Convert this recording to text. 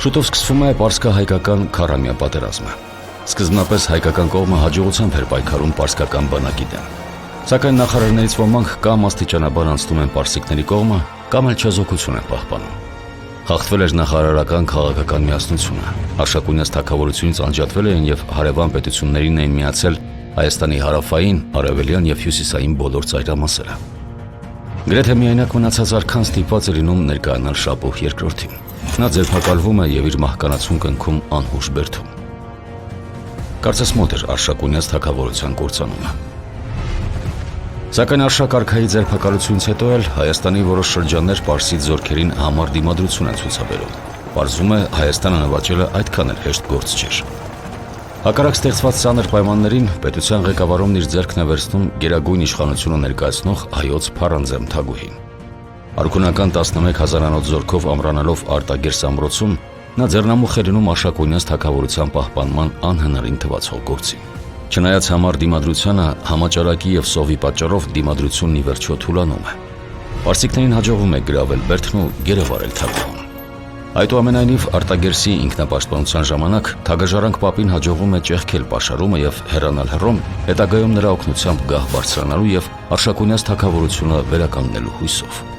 Շուտով սկսվում է պարսկահայկական քառամյա պատերազմը։ Սկզբնապես հայկական կողմը հաջողությամբ էր պայքարում պարսկական բանակի դեմ։ Սակայն նախարարներից ոմանք կամ աստիճանաբար անցնում են պարսիկների կողմը, կամ էլ չեզոքություն են պահպանում։ Խախտվել էր նախարարական քաղաքական միասնությունը։ Արշակունյաց թագավորությունից անջատվել էին եւ հարևան պետություններին էին միացել Հայաստանի հարավային, արևելյան եւ հյուսիսային բոլոր ծայրամասերը։ Գրեթե միայնակ մնացած արքան ստիպված է լինում ներկայանալ Շապուհ II-ին։ Նա ձերբակալվում է եւ իր մահկանացուն կնքում անհուշ բերդում։ Կարծես մոտ էր Արշակունյաց թագավորության կործանումը։ Սակայն Արշակարքայի ձերբակալությունից հետո էլ Հայաստանի որոշ շրջաններ պարսից զորքերին համառ դիմադրություն են ցուցաբերում։ Պարզվում է Հայաստանը նվաճելը այդքան էլ հեշտ գործ չէր։ Հակառակ ստեղծված ծանր պայմաններին պետության ղեկավարումն իր ձեռքն է վերցնում գերագույն իշխանությունը ներկայացնող հայոց փառանձեմ թագուհին։ Արքունական 11,000-անոց զորքով ամրանալով Արտագերս ամրոցում նա ձեռնամուխ է լինում Արշակունյաց թագավորության պահպանման անհնարին թվացող գործին։ Չնայած համառ դիմադրությանը, համաճարակի եւ սովի պատճառով դիմադրությունն ի վերջո թուլանում է։ Պարսիկներին հաջողվում է գրավել Բերդն ու գերեվարել թագուհուն։ Այդուամենայնիվ Արտագերսի ինքնապաշտպանության ժամանակ թագաժարանք պապին հաջողվում է ճեղքել պաշարումը եւ հեռանալ Հռոմ, հետագայում նրա օգնությամբ գահ բարձրանալու եւ Արշակունյաց թագավորությունը վերականգնելու հույսով։